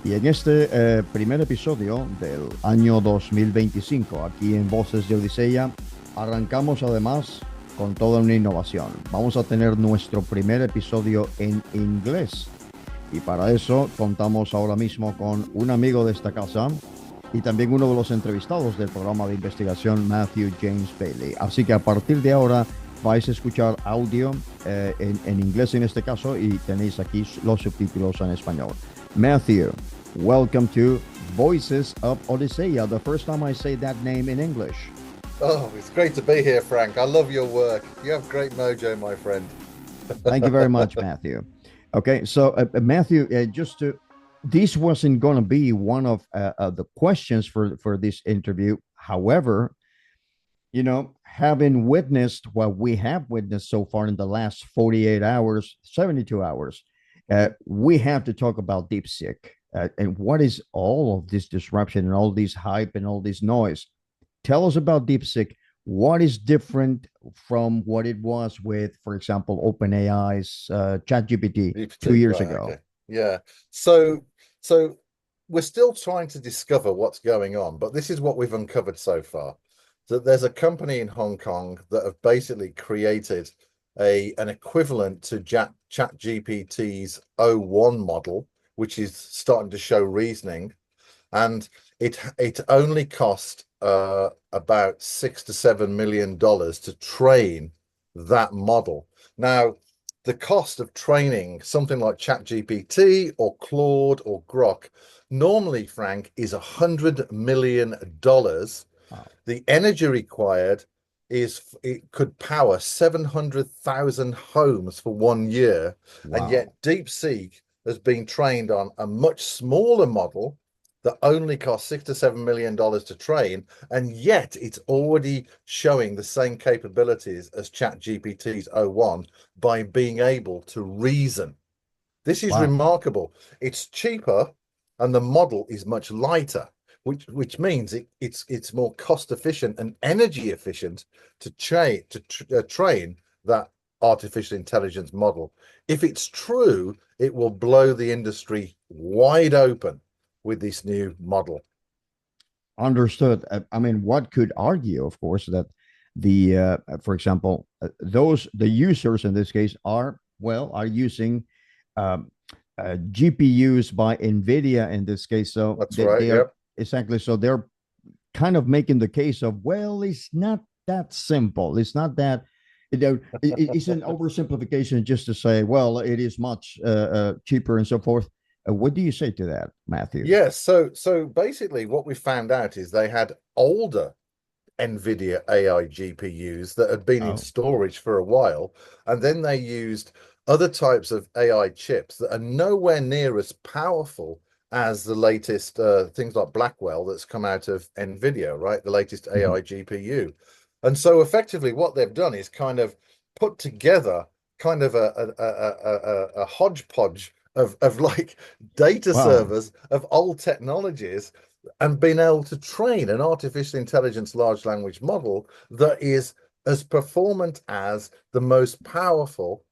Y en este primer episodio del año 2025, aquí en Voces de OdiseIA, arrancamos además con toda una innovación. Vamos a tener nuestro primer episodio en inglés. Y para eso contamos ahora mismo con un amigo de esta casa y también uno de los entrevistados del programa de investigación, Matthew James Bailey. Así que a partir de ahora vais a escuchar audio en inglés en este caso, y tenéis aquí los subtítulos en español. Matthew, welcome to Voices of OdiseIA, the first time I say that name in English. Oh, it's great to be here, Frank. I love your work. You have great mojo, my friend. Thank you very much, Matthew. Okay, so Matthew, this wasn't going to be one of the questions for this interview. However, you know, having witnessed what we have witnessed so far in the last 48 hours, 72 hours, we have to talk about DeepSeek and what is all of this disruption and all this hype and all this noise. Tell us about DeepSeek. What is different from what it was with, for example, OpenAI's ChatGPT 2 years ago? Okay. Yeah. So we're still trying to discover what's going on, but this is what we've uncovered so far. That there's a company in Hong Kong that have basically created an equivalent to ChatGPT's O1 model, which is starting to show reasoning, and it only cost about $6 to $7 million to train that model. Now, the cost of training something like ChatGPT or Claude or Grok normally, Frank, is $100 million. Wow. The energy required it could power 700,000 homes for 1 year. Wow. And yet DeepSeek has been trained on a much smaller model that only costs $6 to $7 million to train, and yet it's already showing the same capabilities as ChatGPT's O1 by being able to reason. This is remarkable. It's cheaper, and the model is much lighter, which means it's more cost efficient and energy efficient to train that artificial intelligence model. If it's true, it will blow the industry wide open with this new model. Understood. I mean, what could argue, of course, that for example, the users in this case are using GPUs by NVIDIA in this case. So that's right. Yep. Exactly. So they're kind of making the case of, well, it's not that simple. It's not that. It's an oversimplification just to say, well, it is much cheaper and so forth. What do you say to that, Matthew? Yes. So basically what we found out is they had older NVIDIA AI GPUs that had been in storage for a while. And then they used other types of AI chips that are nowhere near as powerful as the latest things like Blackwell that's come out of NVIDIA, right? The latest AI GPU. And so effectively what they've done is kind of put together kind of a hodgepodge of like data servers of old technologies, and been able to train an artificial intelligence large language model that is as performant as the most powerful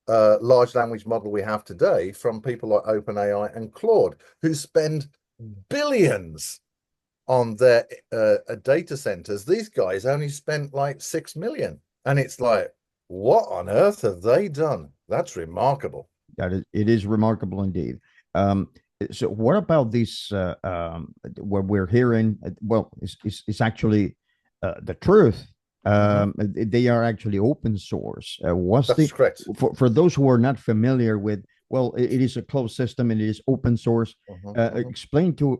large language model we have today from people like OpenAI and Claude, who spend billions on their data centers. These guys only spent like 6 million. And it's like, what on earth have they done? That's remarkable. It is remarkable indeed. So what about this, what we're hearing? Well, it's actually the truth. They are actually open source. That's correct. For those who are not familiar with, well, it is a closed system and it is open source. Explain to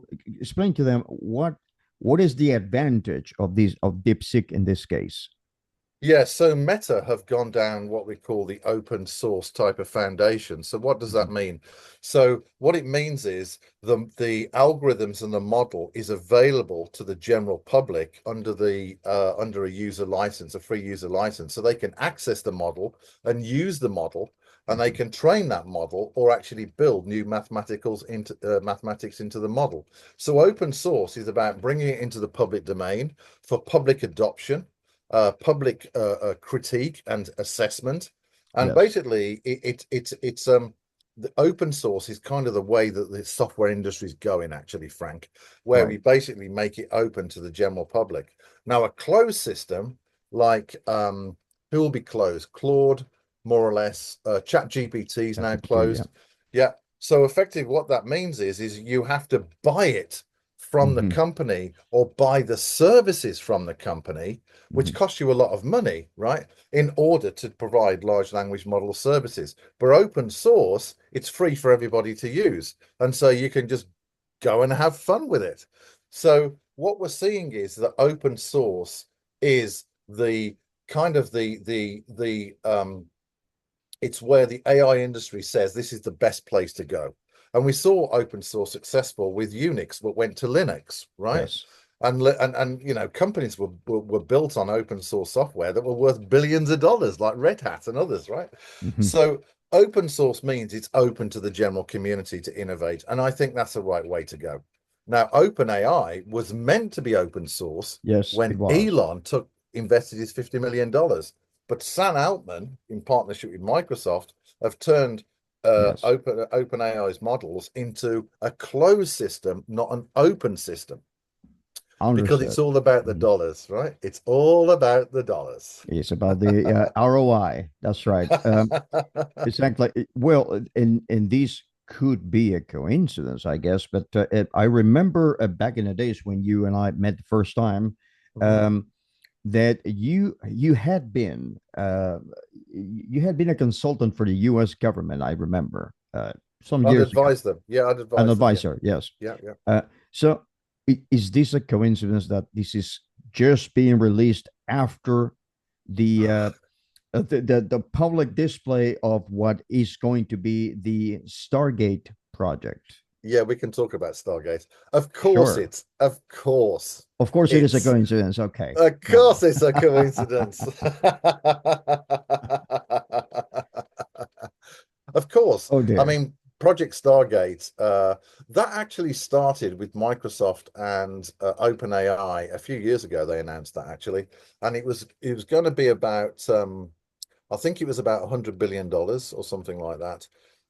them what is the advantage of DeepSeek in this case. Yeah, so Meta have gone down what we call the open source type of foundation. So what does that mean? So what it means is the algorithms and the model is available to the general public under under a user license, a free user license, so they can access the model and use the model, and they can train that model or actually build new mathematics into the model. So open source is about bringing it into the public domain for public adoption, public critique and assessment, and basically it's the open source is kind of the way that the software industry is going, actually, Frank, where we basically make it open to the general public. Now, a closed system like who will be closed? Claude, more or less. ChatGPT is now closed. Yeah. So effectively, what that means is you have to buy it from the company or buy the services from the company, which costs you a lot of money, right, in order to provide large language model services. But open source, it's free for everybody to use. And so you can just go and have fun with it. So what we're seeing is that open source is the kind of it's where the AI industry says this is the best place to go. And we saw open source successful with Unix, but went to Linux, right? Yes. And you know, companies were built on open source software that were worth billions of dollars, like Red Hat and others, right? So open source means it's open to the general community to innovate, and I think that's the right way to go. Now, OpenAI was meant to be open source when Elon invested his $50 million. But Sam Altman, in partnership with Microsoft, have turned OpenAI's models into a closed system, not an open system. Because it's all about the dollars, right? It's all about the dollars. It's about the ROI. That's right. Exactly. Well, and these could be a coincidence, I guess. But I remember back in the days when you and I met the first time, that you had been a consultant for the U.S. government. I remember some years ago. I'd advise them. Yeah, I'd advise an advisor. Them, yeah. Yes. Yeah. So is this a coincidence that this is just being released after the public display of what is going to be the Stargate project? Yeah, we can talk about Stargate. Of course, Of course, it is a coincidence. Okay. Of course, it's a coincidence. Of course. Oh dear. I mean, Project Stargate, that actually started with Microsoft and OpenAI a few years ago. They announced that, actually, and it was going to be about I think it was about $100 billion or something like that.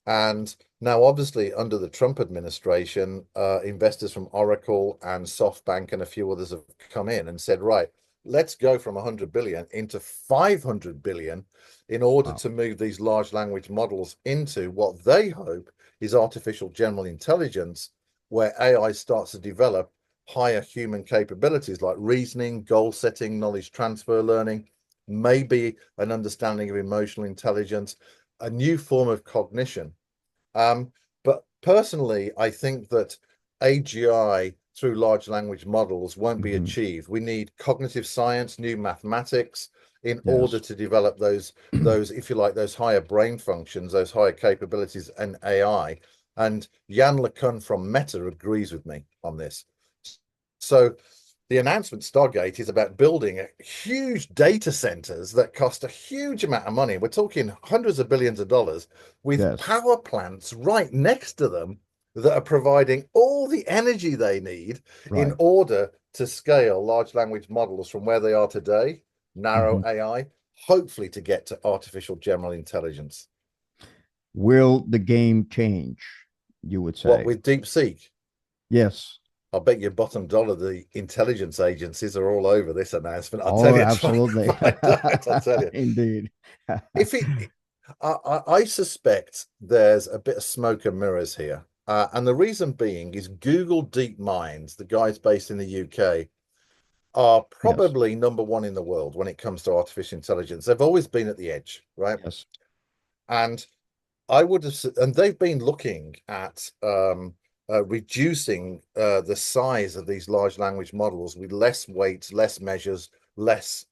And now, obviously, under the Trump administration, investors from Oracle and SoftBank and a few others have come in and said, right, let's go from 100 billion into 500 billion in order to move these large language models into what they hope is artificial general intelligence, where AI starts to develop higher human capabilities like reasoning, goal setting, knowledge transfer learning, maybe an understanding of emotional intelligence, a new form of cognition. But personally, I think that AGI through large language models won't be achieved. We need cognitive science, new mathematics in order to develop those, if you like, those higher brain functions, those higher capabilities in AI. And Jan LeCun from Meta agrees with me on this. So the announcement Stargate is about building huge data centers that cost a huge amount of money. We're talking hundreds of billions of dollars with power plants right next to them that are providing all the energy they need in order to scale large language models from where they are today, narrow AI, hopefully to get to artificial general intelligence. Will the game change, you would say? What, with DeepSeek? Yes. I'll bet your bottom dollar the intelligence agencies are all over this announcement. I'll tell you, absolutely. I'll tell you. Indeed. I suspect there's a bit of smoke and mirrors here. And the reason being is Google DeepMind, the guys based in the UK, are probably number one in the world when it comes to artificial intelligence. They've always been at the edge, right? Yes. And I would have, and they've been looking at reducing the size of these large language models with less weights, less measures, less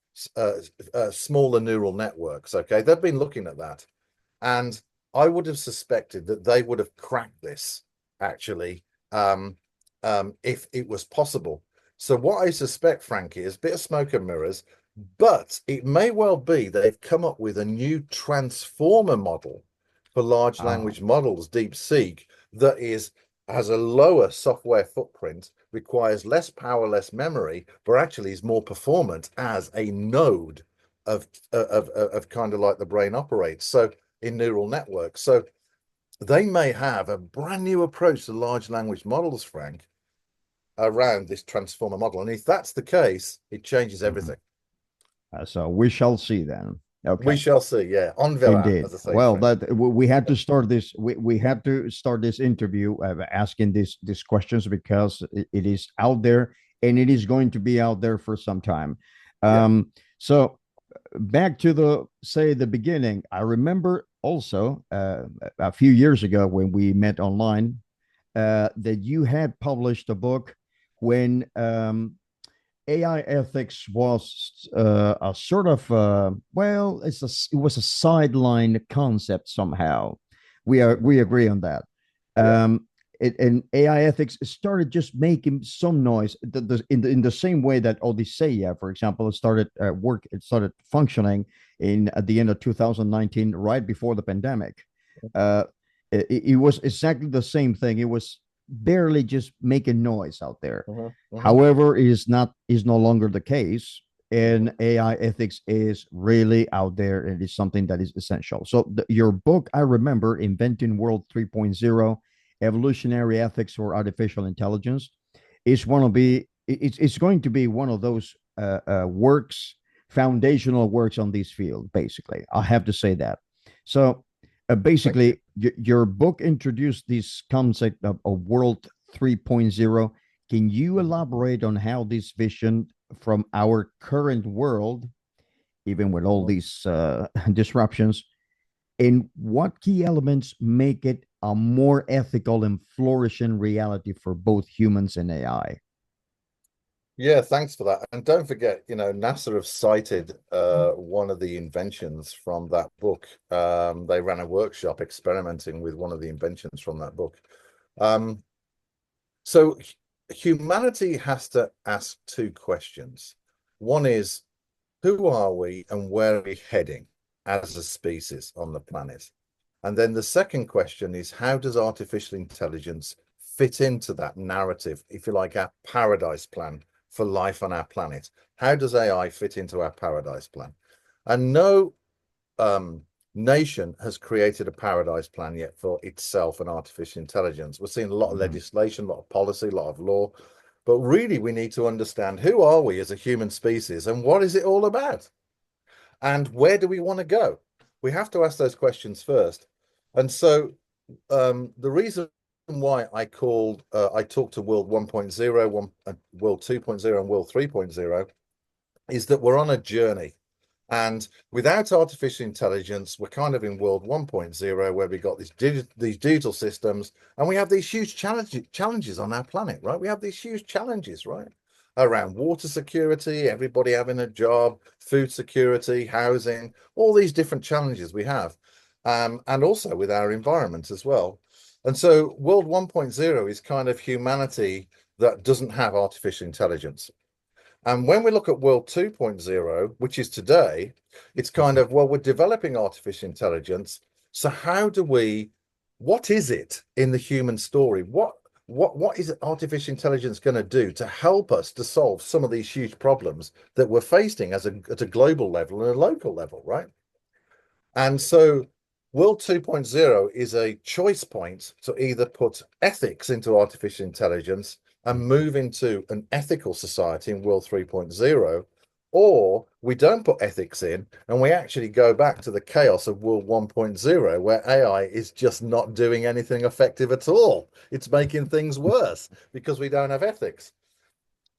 smaller neural networks. Okay, they've been looking at that, and I would have suspected that they would have cracked this actually if it was possible. So what I suspect, Frankie, is a bit of smoke and mirrors, but it may well be they've come up with a new transformer model for large language models, DeepSeek, that has a lower software footprint, requires less power, less memory, but actually is more performant as a node of kind of like the brain operates. So in neural networks. So they may have a brand new approach to large language models, Frank, around this transformer model. And if that's the case, it changes Mhm. everything. So we shall see then. We Okay. shall see. Yeah, on verra, Indeed. as I say in Well, French. that we had to start this. We had to start this interview asking these questions because it is out there and it is going to be out there for some time. Yeah. So back to the beginning. I remember also a few years ago when we met online that you had published a book when AI ethics was a sort of well, it was a sideline concept somehow. We agree on that. Yeah. And AI ethics started just making some noise in the same way that OdiseIA, for example, started it started functioning in at the end of 2019, right before the pandemic. Uh, it was exactly the same thing. It was barely just making noise out there. Mm-hmm. Mm-hmm. However, is no longer the case, and AI ethics is really out there, and it's something that is essential. So your book, I remember, Inventing World 3.0, Evolutionary Ethics for Artificial Intelligence, is one of the it's going to be one of those works, foundational works on this field. Basically, I have to say that. So basically, your book introduced this concept of World 3.0. Can you elaborate on how this vision from our current world, even with all these disruptions, and what key elements make it a more ethical and flourishing reality for both humans and AI? Yeah, thanks for that. And don't forget, NASA have cited one of the inventions from that book. They ran a workshop experimenting with one of the inventions from that book. Um, so humanity has to ask two questions. One is, who are we and where are we heading as a species on the planet? And then the second question is, how does artificial intelligence fit into that narrative, if you like, our paradise plan for life on our planet? How does AI fit into our paradise plan? And no nation has created a paradise plan yet for itself and artificial intelligence. We're seeing a lot of legislation, a lot of policy, a lot of law, but really we need to understand, who are we as a human species and what is it all about? And where do we want to go? We have to ask those questions first. And so the reason why I talked to World 1.0, World 2.0 and World 3.0 is that we're on a journey. And without artificial intelligence, we're kind of in World 1.0, where we got these digital systems, and we have these huge challenges on our planet, right? We have these huge challenges, right? Around water security, everybody having a job, food security, housing, all these different challenges we have. And also with our environment as well. And so World 1.0 is kind of humanity that doesn't have artificial intelligence. And when we look at World 2.0, which is today, it's kind of, well, we're developing artificial intelligence. So what is it in the human story? What is artificial intelligence going to do to help us to solve some of these huge problems that we're facing at a global level and a local level, right? And so World 2.0 is a choice point to either put ethics into artificial intelligence and move into an ethical society in World 3.0, or we don't put ethics in and we actually go back to the chaos of World 1.0, where AI is just not doing anything effective at all. It's making things worse because we don't have ethics.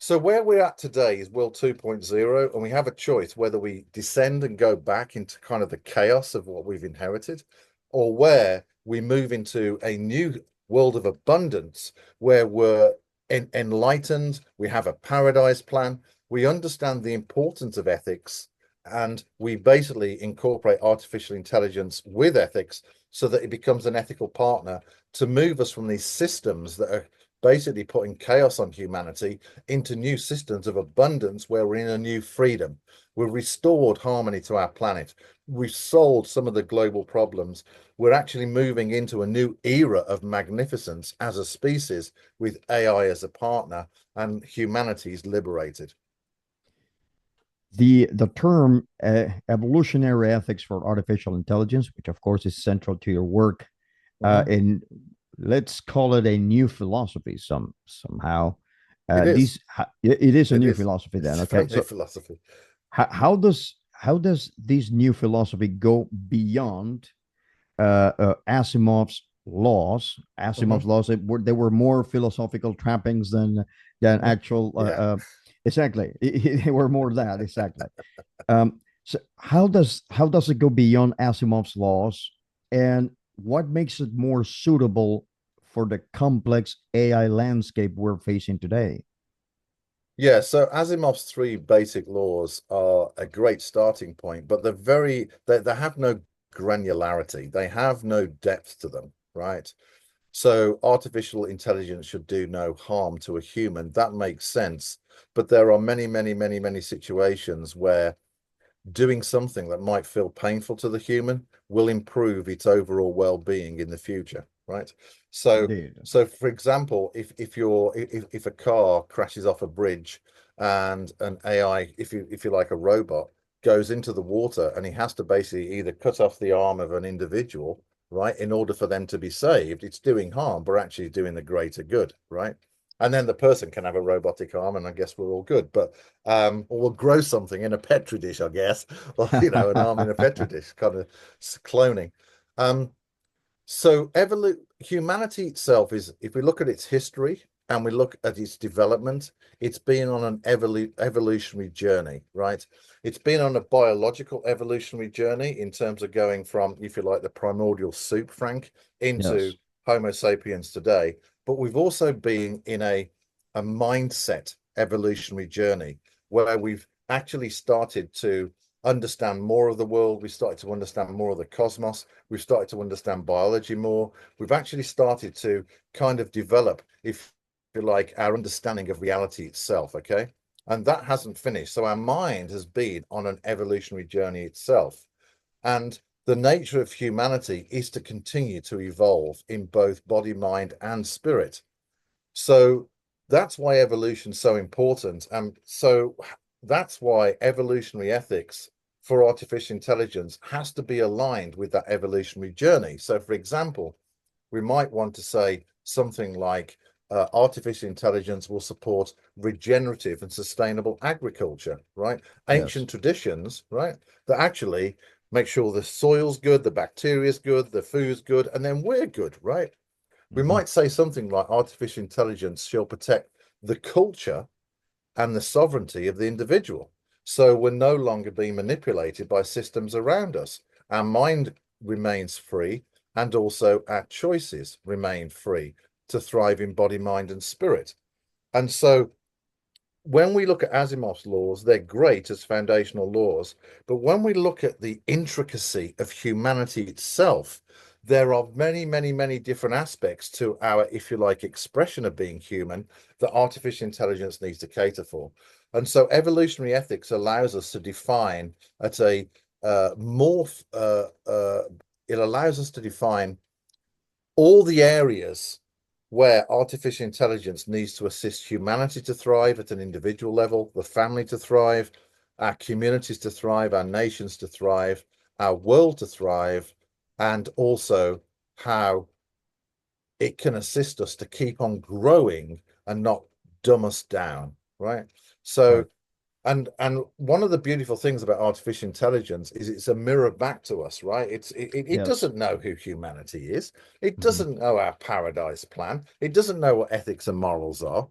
So where we're at today is World 2.0, and we have a choice whether we descend and go back into kind of the chaos of what we've inherited, or where we move into a new world of abundance where we're enlightened, we have a paradise plan, we understand the importance of ethics, and we basically incorporate artificial intelligence with ethics so that it becomes an ethical partner to move us from these systems that are basically putting chaos on humanity into new systems of abundance where we're in a new freedom. We've restored harmony to our planet. We've solved some of the global problems. We're actually moving into a new era of magnificence as a species with AI as a partner, and humanity is liberated. The term evolutionary ethics for artificial intelligence, which of course is central to your work, And let's call it a new philosophy somehow. It is. It is a It new is. philosophy then. It's a Okay, new so philosophy. how does this new philosophy go beyond Asimov's laws? Asimov's laws, they were more philosophical trappings than actual. Yeah. Exactly, they were more that exactly. So how does it go beyond Asimov's laws, and what makes it more suitable for the complex AI landscape we're facing today? Yeah, so Asimov's three basic laws are a great starting point, but they have no granularity. They have no depth to them, right? So artificial intelligence should do no harm to a human. That makes sense. But there are many, many, many, many situations where doing something that might feel painful to the human will improve its overall well-being in the future, right? So, Indeed. so for example, if a car crashes off a bridge and an AI, if you like a robot, goes into the water and he has to basically either cut off the arm of an individual, right, in order for them to be saved, it's doing harm, but actually doing the greater good, right? And then the person can have a robotic arm, and I guess we're all good. But or we'll grow something in a petri dish, I guess, or an arm in a petri dish, kind of cloning. Um, so humanity itself is, if we look at its history and we look at its development, it's been on an evolutionary journey, right? It's been on a biological evolutionary journey in terms of going from, if you like, the primordial soup, Frank, into Yes. Homo sapiens today. But we've also been in a mindset evolutionary journey where we've actually started to understand more of the world. We started to understand more of the cosmos. We've started to understand biology more. We've actually started to kind of develop, if you like, our understanding of reality itself. Okay. And that hasn't finished. So our mind has been on an evolutionary journey itself. And the nature of humanity is to continue to evolve in both body, mind, and spirit. So that's why evolution's so important. And so that's why evolutionary ethics for artificial intelligence has to be aligned with that evolutionary journey. So, for example, we might want to say something like artificial intelligence will support regenerative and sustainable agriculture, right? Yes. Ancient traditions, right? That actually make sure the soil's good, the bacteria's good, the food's good, and then we're good, right? We Mhm. might say something like artificial intelligence shall protect the culture and the sovereignty of the individual. So we're no longer being manipulated by systems around us. Our mind remains free, and also our choices remain free to thrive in body, mind, and spirit. And so when we look at Asimov's laws, they're great as foundational laws. But when we look at the intricacy of humanity itself, there are many, many, many different aspects to our, if you like, expression of being human that artificial intelligence needs to cater for. And so evolutionary ethics allows us to define at a it allows us to define all the areas where artificial intelligence needs to assist humanity to thrive at an individual level, the family to thrive, our communities to thrive, our nations to thrive, our world to thrive, and also how it can assist us to keep on growing and not dumb us down, right? So Right. and one of the beautiful things about artificial intelligence is it's a mirror back to us, right? It Yes. doesn't know who humanity is. It Mhm. doesn't know our paradise plan. It doesn't know what ethics and morals are.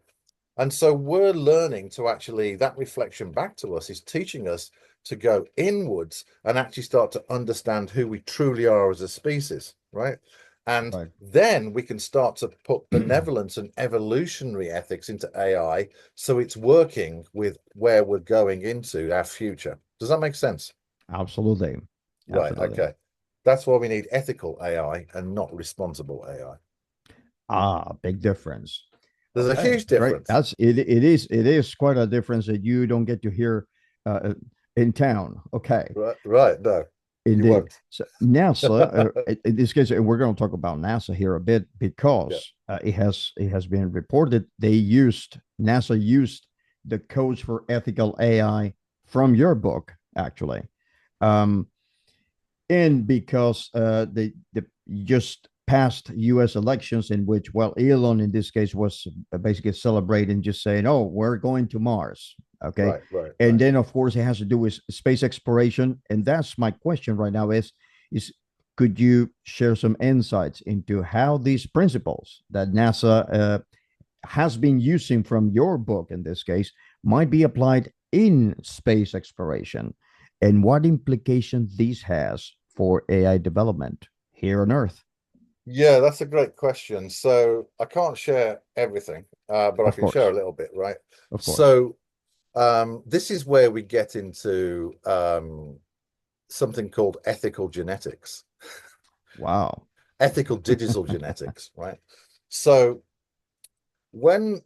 And so we're learning to actually, that reflection back to us is teaching us to go inwards and actually start to understand who we truly are as a species, right? And Right. then we can start to put benevolence and evolutionary ethics into AI so it's working with where we're going into our future. Does that make sense? Absolutely. Right. Absolutely. Okay. That's why we need ethical AI and not responsible AI. Big difference. There's a Okay, huge great. difference. That's it. It is quite a difference that you don't get to hear uh, in town. Okay, Right. Right. No, you indeed. won't. So NASA, in this case, and we're going to talk about NASA here a bit Yeah. because it has been reported NASA used the codes for ethical AI from your book actually, um, and because they just past U.S. elections in which, well, Elon in this case was basically celebrating, just saying, "Oh, we're going to Mars." Okay, and then of course it has to do with space exploration, and that's my question right now: is could you share some insights into how these principles that NASA has been using from your book in this case might be applied in space exploration, and what implications this has for AI development here on Earth? Yeah, that's a great question. So I can't share everything, but I can share a little bit, right? Of course. So this is where we get into something called ethical genetics. Wow. Ethical digital genetics, right? So when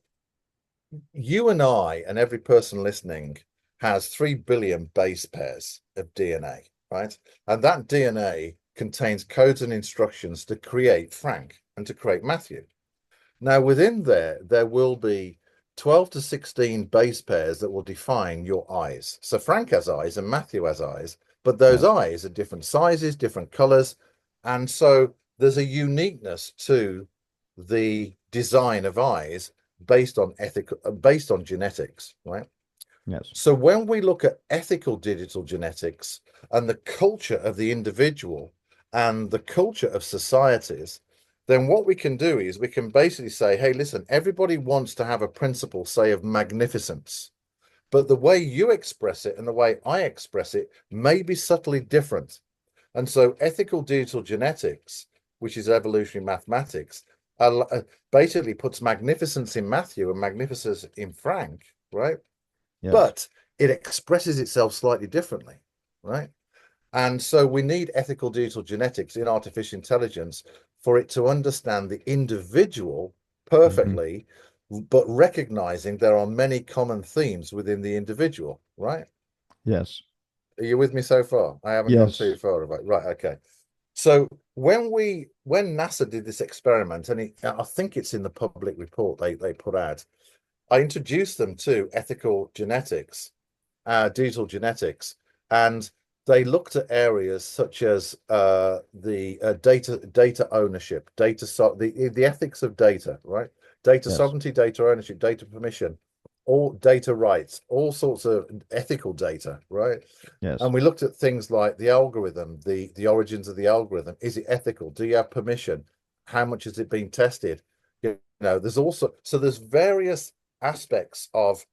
you and I and every person listening has 3 billion base pairs of DNA, right? And that DNA contains codes and instructions to create Frank and to create Matthew. Now, within there will be 12 to 16 base pairs that will define your eyes. So Frank has eyes and Matthew has eyes, but those eyes are different sizes, different colors. And so there's a uniqueness to the design of eyes based on genetics, right? Yes. So when we look at ethical digital genetics and the culture of the individual and the culture of societies, then what we can do is we can basically say, hey, listen, everybody wants to have a principle, say, of magnificence, but the way you express it and the way I express it may be subtly different. And so ethical digital genetics, which is evolutionary mathematics, basically puts magnificence in Matthew and magnificence in Frank, right? Yes. But it expresses itself slightly differently, right? And so we need ethical digital genetics in artificial intelligence for it to understand the individual perfectly, but recognizing there are many common themes within the individual, right? Yes. Are you with me so far? I haven't gone too far, right? Okay. So when NASA did this experiment, and I think it's in the public report they put out, I introduced them to ethical genetics, digital genetics, and they looked at areas such as the data ownership, the ethics of data, right? Data sovereignty, data ownership, data permission, all data rights, all sorts of ethical data, right? Yes. And we looked at things like the algorithm, the origins of the algorithm. Is it ethical? Do you have permission? How much has it been tested? You know, there's various aspects of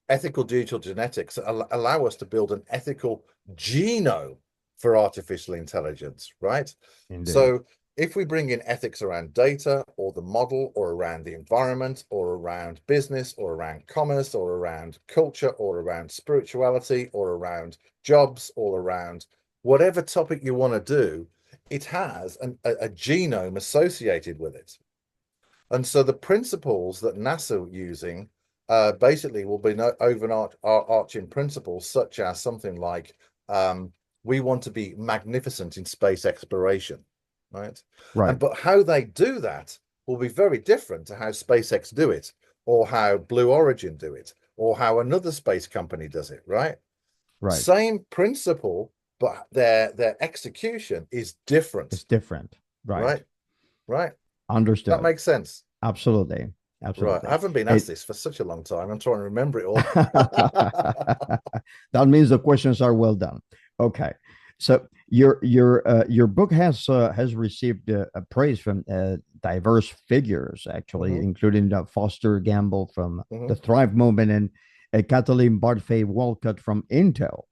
ethical digital genetics that allow us to build an ethical genome for artificial intelligence, right? Indeed. So if we bring in ethics around data or the model or around the environment or around business or around commerce or around culture or around spirituality or around jobs or around whatever topic you want to do, it has a genome associated with it. And so the principles that NASA are using basically will be overarching principles, such as something like we want to be magnificent in space exploration, right? But how they do that will be very different to how SpaceX do it, or how Blue Origin do it, or how another space company does it, right? Same principle, but their execution is different. It's different, right? Understood. That makes sense. Absolutely. Right. I haven't been asked this for such a long time. I'm trying to remember it all. That means the questions are well done. Okay. So your book has received praise from diverse figures, actually, including Foster Gamble from the Thrive Movement and Kathleen Barthay-Walcott from Intel.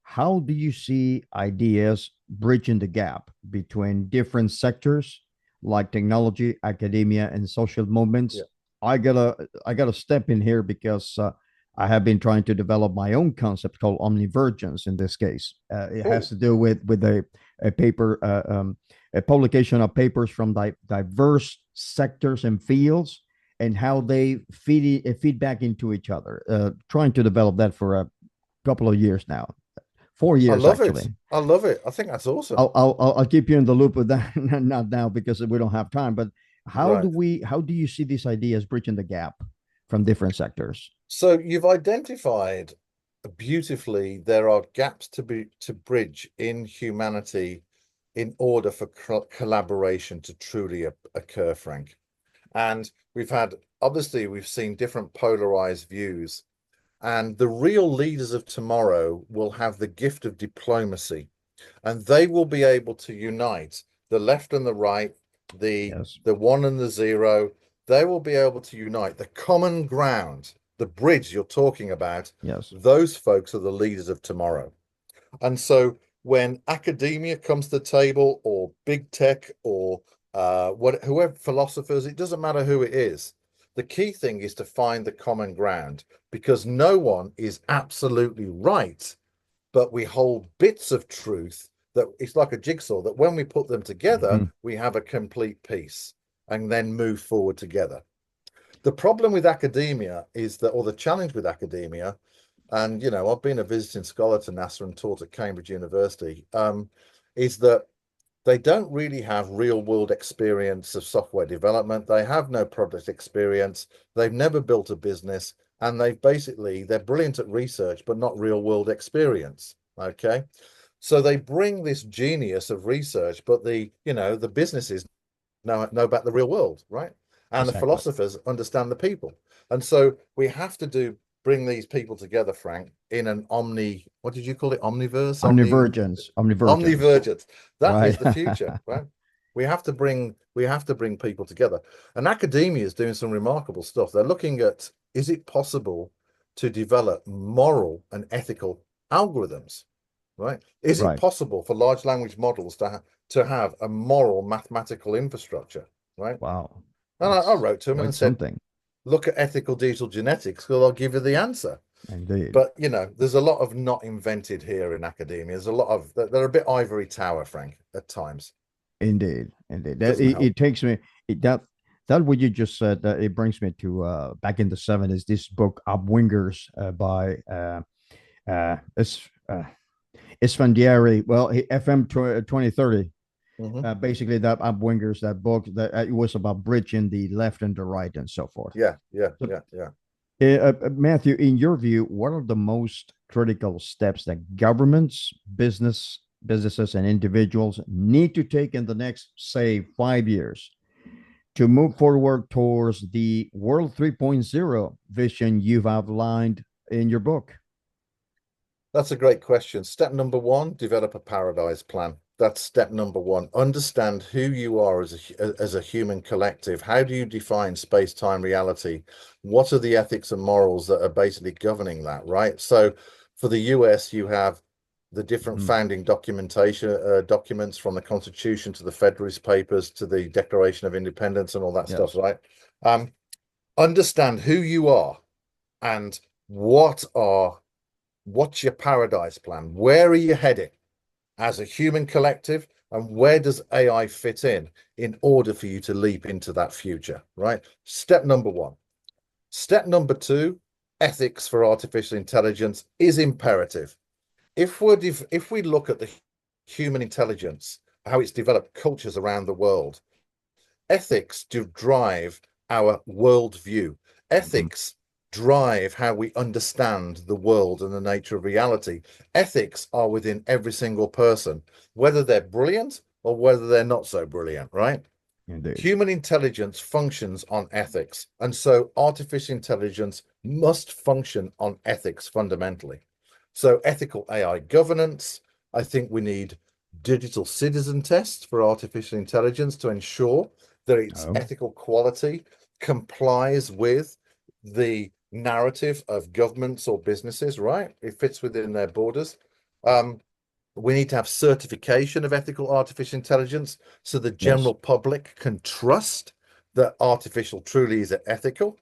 How do you see ideas bridging the gap between different sectors like technology, academia, and social movements? I gotta step in here because I have been trying to develop my own concept called omnivergence. In this case, it has to do with a paper, a publication of papers from diverse sectors and fields, and how they feed back into each other. Trying to develop that for a couple of years now. 4 years, actually. I love it. I think that's awesome. I'll keep you in the loop with that. Not now because we don't have time. But how do you see these ideas bridging the gap from different sectors? So you've identified beautifully there are gaps to bridge in humanity in order for collaboration to truly occur, Frank. And obviously, we've seen different polarized views. And the real leaders of tomorrow will have the gift of diplomacy, and they will be able to unite the left and the right, the one and the zero. They will be able to unite the common ground, the bridge you're talking about. Yes. Those folks are the leaders of tomorrow. And so when academia comes to the table, or big tech, or whoever, philosophers, it doesn't matter who it is. The key thing is to find the common ground, because no one is absolutely right, but we hold bits of truth that it's like a jigsaw, that when we put them together, we have a complete piece and then move forward together. The problem with academia is that, or the challenge with academia, and, you know, I've been a visiting scholar to NASA and taught at Cambridge University, is that they don't really have real world experience of software development. They have no product experience. They've never built a business, and they're brilliant at research, but not real world experience. Okay. So they bring this genius of research, but the businesses know about the real world, right? And exactly. The philosophers understand the people. And so we have to bring these people together, Frank, in an what did you call it? Omniverse? Omnivergence. That right. Is the future, right? We have to bring people together. And academia is doing some remarkable stuff. They're looking at, is it possible to develop moral and ethical algorithms, right? Is it possible for large language models to have a moral mathematical infrastructure, right? Wow. And I wrote to him and said, look at ethical digital genetics, because I'll give you the answer. Indeed. But, you know, there's a lot of not invented here in academia. There's a lot of, they're a bit ivory tower, Frank, at times. Indeed. It takes me, that what you just said, it brings me to back in the 70s, this book, Upwingers, by Esfandiari, FM 2030. Basically, that Upwingers, that book, that it was about bridging the left and the right and so forth. Yeah. Matthew, in your view, what are the most critical steps that governments, businesses, and individuals need to take in the next, say, 5 years to move forward towards the World 3.0 vision you've outlined in your book? That's a great question. Step number one, develop a paradise plan. That's step number one. Understand who you are as a human collective. How do you define space-time reality? What are the ethics and morals that are basically governing that, right? So for the US, you have the different founding documentation documents, from the Constitution to the Federalist Papers to the Declaration of Independence and all that stuff, right? Understand who you are and what's your paradise plan? Where are you heading as a human collective, and where does AI fit in order for you to leap into that future, right? Step number one. Step number two, ethics for artificial intelligence is imperative. If we look at the human intelligence, how it's developed cultures around the world, ethics do drive our worldview. Ethics drive how we understand the world and the nature of reality. Ethics are within every single person, whether they're brilliant or whether they're not so brilliant, right? Indeed. Human intelligence functions on ethics, and so artificial intelligence must function on ethics fundamentally. So ethical AI governance, I think we need digital citizen tests for artificial intelligence to ensure that its ethical quality complies with the narrative of governments or businesses, right? It fits within their borders. We need to have certification of ethical artificial intelligence so the general public can trust that artificial truly is ethical.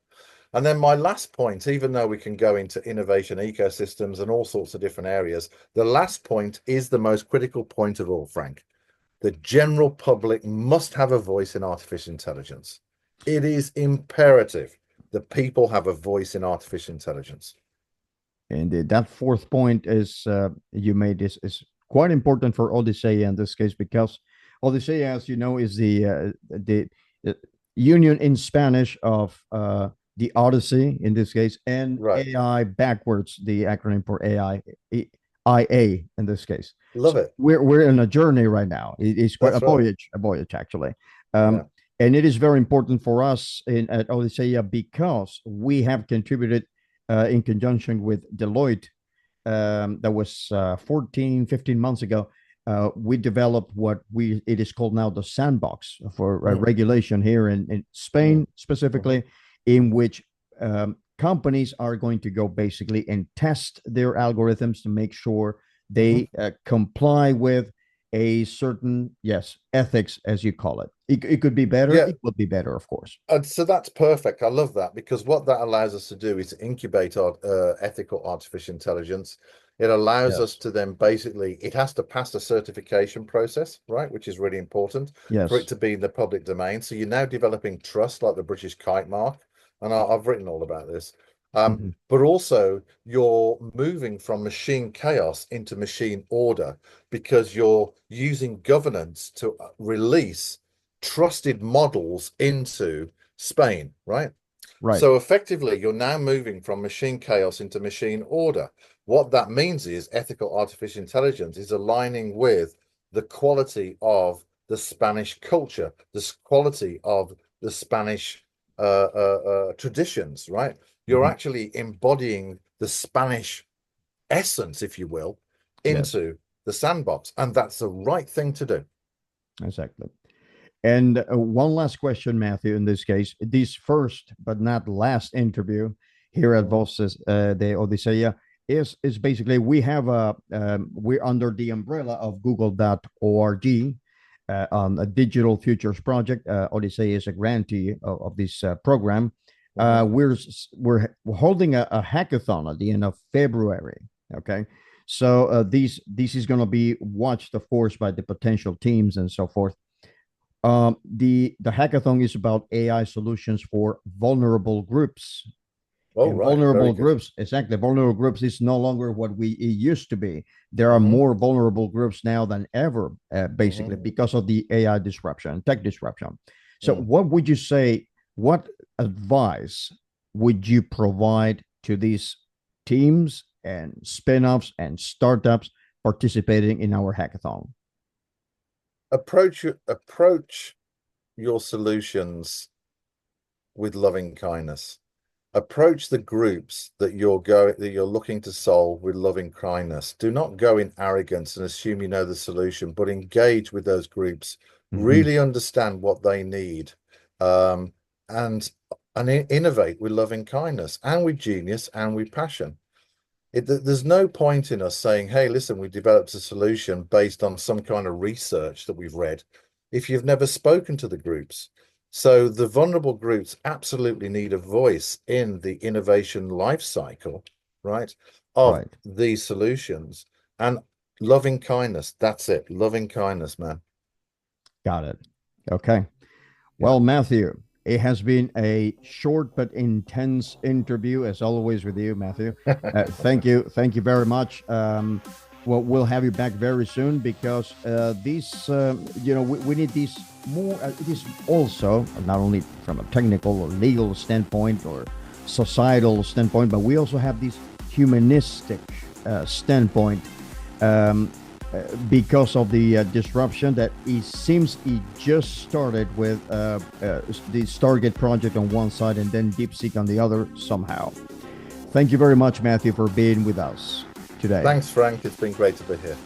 And then my last point, even though we can go into innovation ecosystems and all sorts of different areas, the last point is the most critical point of all, Frank. The general public must have a voice in artificial intelligence. It is imperative that people have a voice in artificial intelligence. And that fourth point is you made is quite important for OdiseIA in this case, because OdiseIA, as you know, is the union in Spanish of the Odyssey in this case, and AI backwards, the acronym for AI. IA in this case. Love So it. we're in a journey right now. It's quite That's right. a voyage actually. Yeah. And it is very important for us at OdiseIA because we have contributed in conjunction with Deloitte. That was 14, 15 months ago. We developed what it is called now the sandbox for regulation here in Spain specifically, in which companies are going to go basically and test their algorithms to make sure they comply with a certain, ethics, as you call it. It could be better. Yeah. It would be better, of course. So that's perfect. I love that, because what that allows us to do is incubate our ethical artificial intelligence. It allows us to then basically, it has to pass a certification process, right? Which is really important for it to be in the public domain. So you're now developing trust, like the British kite mark. And I've written all about this. But also you're moving from machine chaos into machine order, because you're using governance to release trusted models into Spain, right? Right. So effectively, you're now moving from machine chaos into machine order. What that means is ethical artificial intelligence is aligning with the quality of the Spanish culture, the quality of the Spanish traditions, right? You're actually embodying the Spanish essence, if you will, into the sandbox, and that's the right thing to do. Exactly. And one last question, Matthew, in this case, this first but not last interview here at Voces de OdiseIA is basically we're under the umbrella of Google.org on a digital futures project. OdiseIA is a grantee of this program. We're holding a hackathon at the end of February. Okay, so this is going to be watched, of course, by the potential teams and so forth. The hackathon is about AI solutions for vulnerable groups. Vulnerable groups, exactly. Vulnerable groups is no longer what it used to be. There are more vulnerable groups now than ever, basically, because of the AI disruption, tech disruption. So what would you say, what advice would you provide to these teams and spin-offs and startups participating in our hackathon? Approach your solutions with loving kindness. Approach the groups that you're looking to solve with loving kindness. Do not go in arrogance and assume you know the solution, but engage with those groups. Really understand what they need, and innovate with loving kindness and with genius and with passion. There's no point in us saying, hey, listen, we developed a solution based on some kind of research that we've read, if you've never spoken to the groups. So the vulnerable groups absolutely need a voice in the innovation life cycle, right, of these solutions. And loving kindness, that's it. Loving kindness, man. Got it. Okay. Well, Matthew, it has been a short but intense interview, as always, with you, Matthew. Thank you. Thank you very much. Well, we'll have you back very soon, because these, we need these more. It is also not only from a technical or legal standpoint or societal standpoint, but we also have this humanistic standpoint. Because of the disruption that it seems it just started with the Stargate project on one side and then DeepSeek on the other somehow. Thank you very much, Matthew, for being with us today. Thanks, Frank. It's been great to be here.